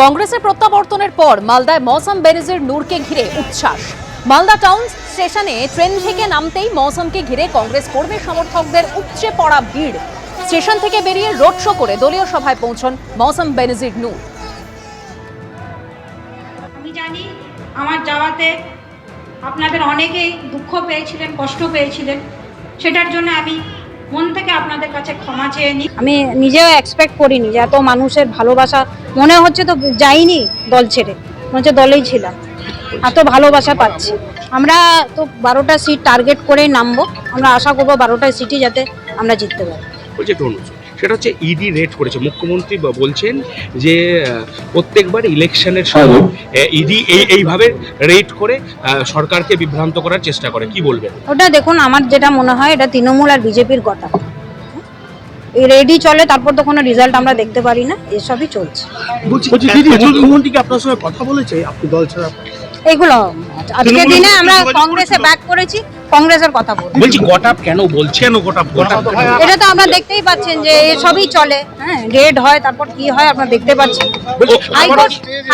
কংগ্রেসের প্রত্যাবর্তনের পর মালদায় মৌসম বেনজির নূরকে ঘিরে উচ্ছ্বাস। মালদা টাউন স্টেশনে ট্রেন থেকে নামতেই মৌসমকে ঘিরে কংগ্রেস কর্মী সমর্থকদের উপচে পড়া ভিড়। স্টেশন থেকে বেরিয়ে রোড শো করে দলীয় সভায় পৌঁছন মৌসম বেনজির নূর। আমি জানি আমার যাওয়াতে আপনাদের অনেকেই দুঃখ পেয়েছিলেন, কষ্ট পেয়েছিলেন, সেটার জন্য আমি মন থেকে আপনাদের কাছে ক্ষমা চেয়ে নিই। আমি নিজেও এক্সপেক্ট করিনি যে এত মানুষের ভালোবাসা, মনে হচ্ছে তো যাইনি দল ছেড়ে, মনে হচ্ছে দলেই ছিলাম, এত ভালোবাসা পাচ্ছি। আমরা তো 12টা সিট টার্গেট করেই নামবো, আমরা আশা করবো 12টা সিটই যাতে আমরা জিততে পারি। সেটা হচ্ছে ইডি রেড করেছে, মুখ্যমন্ত্রী বলছেন যে প্রত্যেকবার ইলেকশনের সময় ইডি এইভাবে রেড করে সরকারকে বিভ্রান্ত করার চেষ্টা করে, কি বলবেন? ওটা দেখুন, আমার যেটা মনে হয় এটা তৃণমূল আর বিজেপির কথা। এই রেডি চলে, তারপর তো কোনো রেজাল্ট আমরা দেখতে পারি না, এসবই চলছে। মুখ্যমন্ত্রী কি আপনার সঙ্গে কথা বলেছে আপনি দল ছাড়া? এগুলো আজকের দিনে আমরা কংগ্রেসে ব্যাক করেছি, কংগ্রেসের কথা বলছি। গটাপ কেন বলছেন? এটা তো আমরা দেখতেই পাচ্ছেন যে সবই চলে, হ্যাঁ, রেড হয়, তারপর কি হয় আপনারা দেখতে পাচ্ছেন।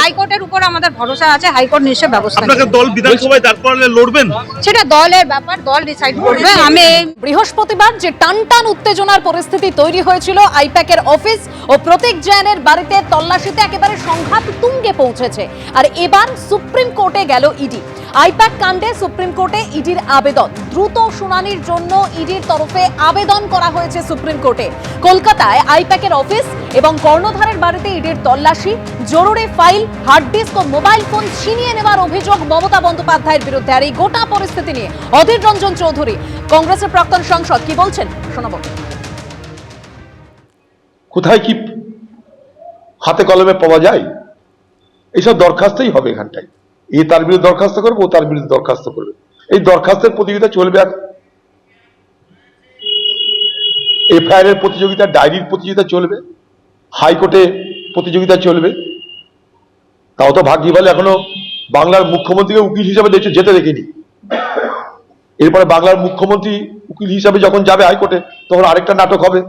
হাইকোর্টের উপর আমাদের ভরসা আছে, হাইকোর্ট নিশ্চয় ব্যবস্থা নেবে। দল বিধানসভায় দাঁড় করালে লড়বেন, সেটা দলের ব্যাপার, দল ডিসাইড করবে। আমি বৃহস্পতিবার যে টানটান উত্তেজনার পরিস্থিতি তৈরি হয়েছিল আইপ্যাকের অফিস ও প্রতীক জৈনের বাড়িতে তল্লাশিতে একেবারে সংঘাত তুঙ্গে পৌঁছেছে। আর এবার সুপ্রিম কোর্টে গেল ইডি। আইপ্যাক কাণ্ডে সুপ্রিম কোর্টে ইডির আবেদন, দ্রুত শুনানির জন্য ইডির তরফে আবেদন করা হয়েছে সুপ্রিম কোর্টে। কলকাতায় আইপ্যাকের অফিস এবং কর্ণধারের বাড়িতে ইডির তল্লাশি, জরুরি ফাইল, হার্ড ডিস্ক ও মোবাইল ফোন ছিনিয়ে নেওয়ার অভিযোগ মমতা বন্দ্যোপাধ্যায়ের বিরুদ্ধে। আর এই গোটা পরিস্থিতি নিয়ে অধীর রঞ্জন চৌধুরী, কংগ্রেসের প্রাক্তন সাংসদ, কি বলছেন শোনাবো। কোথায় কি হাতে কলমে পাওয়া যায়, এইসব দরখাস্তই হবে এখানটায়। এ তার বিরুদ্ধে দরখাস্ত করবে, ও তার বিরুদ্ধে দরখাস্ত করবে, এই দরখাস্তের প্রতিযোগিতা চলবে। আর এফআইআর এর প্রতিযোগিতা, ডায়েরির প্রতিযোগিতা চলবে, হাইকোর্টে প্রতিযোগিতা চলবে। তাও তো ভাগ্যি বলে এখনো বাংলার মুখ্যমন্ত্রীকে উকিল হিসাবে যেতে দেখিনি। এরপরে বাংলার মুখ্যমন্ত্রী উকিল হিসাবে যখন যাবে হাইকোর্টে, তখন আরেকটা নাটক হবে।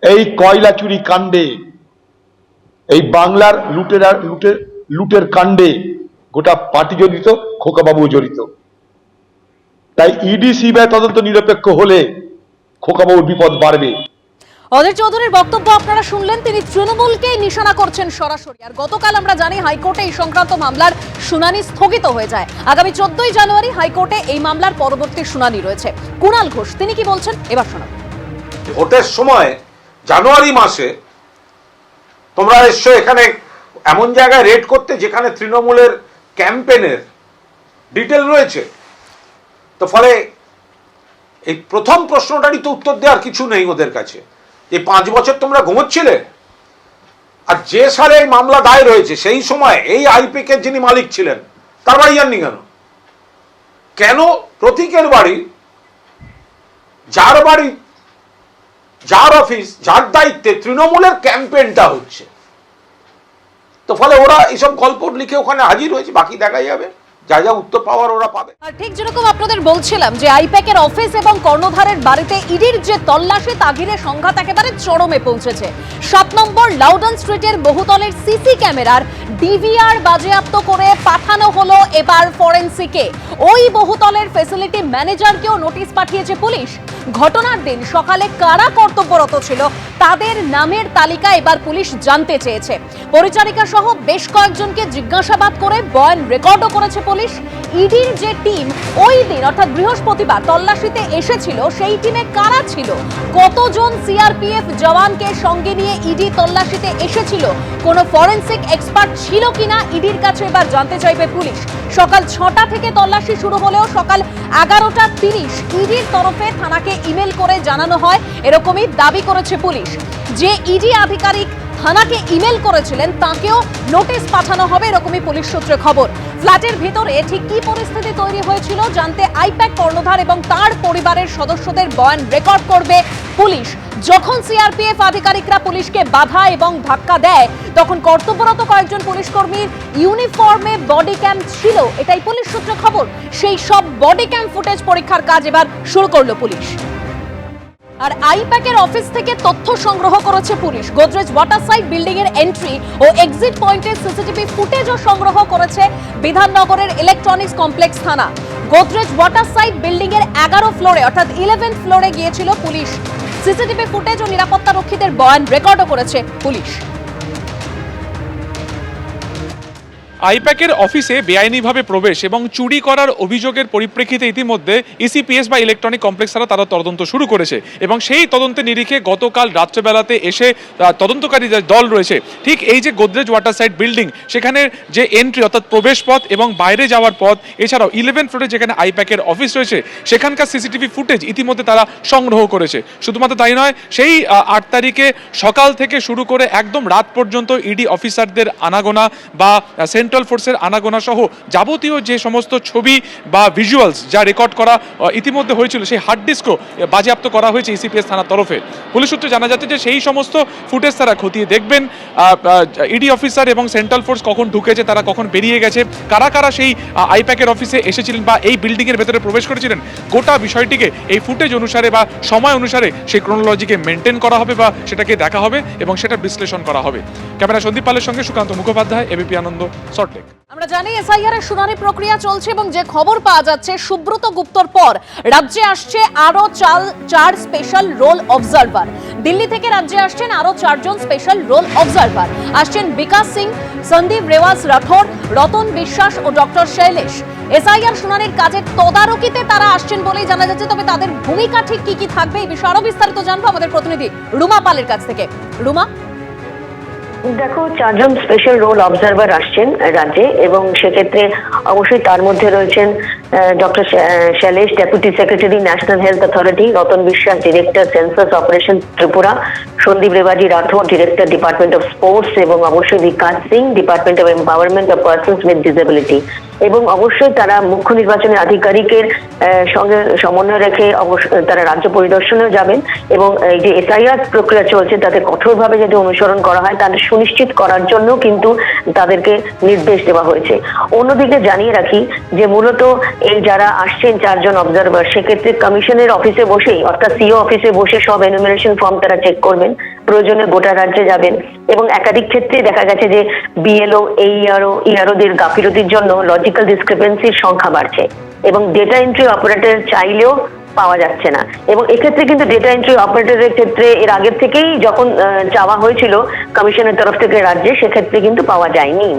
এই কয়লা চুরি কাণ্ডে, এই বাংলার লুটের কাণ্ডে গোটা পার্টি জড়িত, খোকাবাবু জড়িত। তাই ইডি সিবিআই তদন্ত নিরপেক্ষ হলে খোকাবাবুর বিপদ বাড়বে। অধীর চৌধুরীর বক্তব্য আপনারা শুনলেন, তিনি তৃণমূলকেই নিশানা করছেন সরাসরি। আর গতকাল আমরা জানি হাইকোর্টে এই সংক্রান্ত মামলার শুনানি স্থগিত হয়ে যায়। আগামী 14ই জানুয়ারি হাইকোর্টে এই মামলার পরবর্তী শুনানি রয়েছে। কুণাল ঘোষ তিনি কি বলছেন এবার শোনাব। ভোটের সময় জানুয়ারি মাসে তোমরা এসছো এখানে এমন জায়গায় রেড করতে যেখানে তৃণমূলের ক্যাম্পেনের ডিটেল রয়েছে। তো ফলে এই প্রথম প্রশ্নটারই তো উত্তর দেওয়ার কিছু নেই ওদের কাছে। এই 5 বছর তোমরা ঘুমোচ্ছিলে, আর যে সালে এই মামলা দায়ের হয়েছে সেই সময় এই আইপ্যাকের যিনি মালিক ছিলেন তার বাড়ি যাননি কেন? কেন প্রতীকের বাড়ি, যার বাড়ি, যার অফিস, যার দায়িত্বে তৃণমূলের ক্যাম্পেইনটা হচ্ছে, তো ফলে ওরা এইসব গল্প লিখে ওখানে হাজির হয়েছে, বাকি দেখা যাবে, যা যা উত্তর পাওয়ার ওরা পাবে। আর ঠিক যেরকম আপনাদের বলছিলাম যে আইপ্যাকের অফিস এবং কর্ণধারের বাড়িতে ইডির যে তল্লাশি, তা ঘিরে সংঘাত একেবারে চরমে পৌঁছেছে। 7 নম্বর লাউডন স্ট্রিটের বহুতলের সিসি ক্যামেরার ডিভিআর বাজেয়াপ্ত করে পাঠানো হলো এবার ফরেনসিকে। ওই বহুতলের ফ্যাসিলিটি ম্যানেজারকেও নোটিশ পাঠিয়েছে পুলিশ। ঘটনার দিন সকালে কারা কর্তব্যরত ছিল তাদের নামের তালিকা এবার পুলিশ জানতে চেয়েছে। পরিচারিকা সহ বেশ কয়েকজনকে জিজ্ঞাসাবাদ করে বয়ান রেকর্ডও করেছে পুলিশ। ইডির যে টিম ওই দিন অর্থাৎ বৃহস্পতিবার তল্লাশিতে এসেছিল, সেই টিমে কারা ছিল, কতজন সিআরপিএফ জওয়ানকে সঙ্গে নিয়ে ইডি তল্লাশিতে এসেছিল, কোনো ফরেনসিক এক্সপার্ট ছিল কিনা ইডির কাছে এবার জানতে চাইবে পুলিশ। সকাল 6টা থেকে তল্লাশি শুরু হলেও সকাল 11:30 ইডির তরফে থানাকে ইমেল করে জানানো হয়, এরকমই দাবি করেছে পুলিশ। যে ইডি আধিকারিক থানাকে ইমেল করেছিলেন তাকেও নোটিশ পাঠানো হবে, এরকমই পুলিশ সূত্রে খবর। ফ্ল্যাটের ভিতরে ঠিক কি পরিস্থিতি তৈরি হয়েছিল জানতে আইপ্যাক কর্ণধার এবং তার পরিবারের সদস্যদের বয়ান রেকর্ড করবে পুলিশ। যখন সিআরপিএফ আধিকারিকরা পুলিশকে বাধা এবং ধাক্কা দেয়, তখন কর্তব্যরত কয়েকজন পুলিশ কর্মীর ইউনিফর্মে বডি ক্যাম ছিল, এটাই পুলিশ সূত্রে খবর। সেই সব বডি ক্যাম ফুটেজ পরীক্ষার কাজ এবার শুরু করলো পুলিশ। আর আইপ্যাকের অফিস থেকে তথ্য সংগ্রহ করেছে police. Godrej water side building এর এন্ট্রি ও এক্সিট পয়েন্টের সিসিটিভি ফুটেজও সংগ্রহ করেছে বিধাননগরের ইলেকট্রনিক্স কমপ্লেক্স থানা। গোদরেজ ওয়াটার সাইড বিল্ডিং এর 11 ফ্লোরে অর্থাৎ 11th ফ্লোরে গিয়েছিল পুলিশ। সিসিটিভি ফুটেজ ও নিরাপত্তা রক্ষীদের বয়ান রেকর্ডও করেছে পুলিশ। আইপ্যাকের অফিসে বেআইনিভাবে প্রবেশ এবং চুরি করার অভিযোগের পরিপ্রেক্ষিতে ইতিমধ্যে ইসিপিএস বা ইলেকট্রনিক কমপ্লেক্স তারা তদন্ত শুরু করেছে এবং সেই তদন্তের নিরিখে গতকাল রাত্রেবেলাতে এসে তদন্তকারী যে দল রয়েছে ঠিক এই যে গোদরেজ ওয়াটার সাইড বিল্ডিং সেখানে যে এন্ট্রি অর্থাৎ প্রবেশ পথ এবং বাইরে যাওয়ার পথ এছাড়াও 11 ফ্লোরে যেখানে আইপ্যাকের অফিস রয়েছে সেখানকার সিসিটিভি ফুটেজ ইতিমধ্যে তারা সংগ্রহ করেছে। শুধুমাত্র তাই নয়, সেই 8 তারিখে সকাল থেকে শুরু করে একদম রাত পর্যন্ত ইডি অফিসারদের আনাগোনা বা সেন্ট্রাল ফোর্সের আনাগোনা সহ যাবতীয় যে সমস্ত ছবি বা ভিজুয়ালস যা রেকর্ড করা ইতিমধ্যে হয়েছিল সেই হার্ড ডিস্কও বাজেয়াপ্ত করা হয়েছে ইসিপিএস থানার তরফে। পুলিশ সূত্রে জানা যাচ্ছে যে সেই সমস্ত ফুটেজ তারা খতিয়ে দেখবেন। ইডি অফিসার এবং সেন্ট্রাল ফোর্স কখন ঢুকেছে, তারা কখন বেরিয়ে গেছে, কারা কারা সেই আইপ্যাকের অফিসে এসেছিলেন বা এই বিল্ডিংয়ের ভেতরে প্রবেশ করেছিলেন, গোটা বিষয়টিকে এই ফুটেজ অনুসারে বা সময় অনুসারে সেই ক্রোনোলজিকে মেনটেন করা হবে বা সেটাকে দেখা হবে এবং সেটা বিশ্লেষণ করা হবে। ক্যামেরা সন্দীপ পালের সঙ্গে সুকান্ত মুখোপাধ্যায়, এবিপি আনন্দ, সল্টলেক। আমরা জানি এসআইআর এর শুনানি প্রক্রিয়া চলছে এবং যে খবর পাওয়া যাচ্ছে সুব্রত গুপ্তর পর রাজ্যে আসছে আরো 4 স্পেশাল রোল অবজারভার। দিল্লি থেকে রাজ্যে আসছেন আরো 4 জন স্পেশাল রোল অবজারভার। আসছেন বিকাশ সিং, সন্দীপ রেওয়াজ রাঠোর, রতন বিশ্বাস ও ডক্টর শৈলেশ। এসআইআর শুনানির কাজের তদারকিতে তারা আসছেন বলেই জানা যাচ্ছে। তবে তাদের ভূমিকা ঠিক কি কি থাকবে এই বিষয়ে আরো বিস্তারিত জানবো আমাদের প্রতিনিধি রুমা পালের কাছ থেকে। রুমা, দেখো, 4 জন স্পেশাল রোল অবজারভার আসছেন রাজ্যে এবং সেক্ষেত্রে অবশ্যই তার মধ্যে রয়েছেন doctor Shailesh, deputy secretary national health authority, Ratan Biswas, director census operation Tripura, Sandeep Rewaji Rathore, director department of sports এবং অবশ্যই Bikash Singh, department of empowerment of persons with disability. এবং অবশ্যই তারা মুখ্য নির্বাচনী আধিকারিকের সঙ্গে সমন্বয় রেখে তারা রাজ্য পরিদর্শনেও যাবেন এবং এই যে এসআইআর প্রক্রিয়া চলছে তাতে কঠোরভাবে যাতে অনুসরণ করা হয় তাদের সুনিশ্চিত করার জন্য কিন্তু তাদেরকে নির্দেশ দেওয়া হয়েছে। অন্যদিকে জানিয়ে রাখি যে মূলত এই যারা আসছেন 4 জন অবজারভার সেক্ষেত্রে কমিশনের অফিসে বসেই অর্থাৎ সিও অফিসে বসে সব এনুমারেশন ফর্ম তারা চেক করবেন, প্রয়োজনে গোটা রাজ্যে যাবেন এবং একাধিক ক্ষেত্রে দেখা গেছে যে বিএলও, ইআরওদের গাফিলতির জন্য লজিক্যাল ডিসক্রিপেন্সির সংখ্যা বাড়ছে এবং ডেটা এন্ট্রি অপারেটর চাইলেও পাওয়া যাচ্ছে না। এবং এক্ষেত্রে কিন্তু ডেটা এন্ট্রি অপারেটরের ক্ষেত্রে এর আগের থেকেই যখন চাওয়া হয়েছিল কমিশনের তরফ থেকে রাজ্যে, সেক্ষেত্রে কিন্তু পাওয়া যায়নি।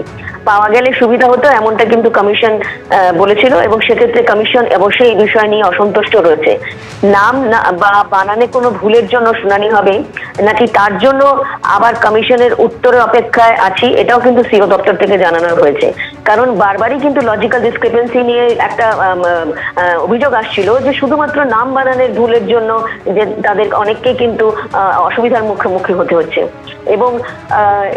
পাওয়া গেলে সুবিধা হতো এমনটা কিন্তু কমিশন বলেছিল এবং সেক্ষেত্রে কমিশন অবশ্যই এই বিষয় নিয়ে অসন্তুষ্ট রয়েছে। নাম বা বানানে কোনো ভুলের জন্য শুনানি হবে নাকি তার জন্য আবার কমিশনের উত্তরের অপেক্ষায় আছি, এটাও কিন্তু সিও দপ্তর থেকে জানানো হয়েছে। কারণ বারবারই কিন্তু লজিক্যাল ডিসক্রিপেন্সি নিয়ে একটা অভিযোগ আসছিল যে শুধুমাত্র নাম বানানের ভুলের জন্য যে তাদের অনেককেই কিন্তু অসুবিধার মুখোমুখি হতে হচ্ছে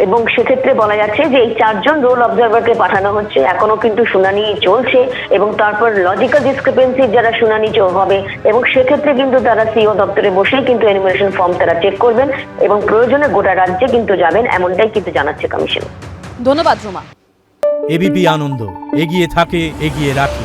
এবং সেক্ষেত্রে বলা যাচ্ছে যে এই 4 জন রোল অবজারভারকে পাঠানো হচ্ছে। এখনো কিন্তু শুনানি চলছে এবং তারপর লজিক্যাল ডিসক্রিপেন্সির যারা শুনানি হবে এবং সেক্ষেত্রে কিন্তু তারা সিও দপ্তরে বসেই কিন্তু এনুমারেশন ফর্ম তারা চেক করবেন এবং প্রয়োজনে গোটা রাজ্যে কিন্তু যাবেন, এমনটাই কিন্তু জানাচ্ছে কমিশন। ধন্যবাদ রুমা। এবিপি আনন্দ, এগিয়ে থাকে, এগিয়ে রাখে।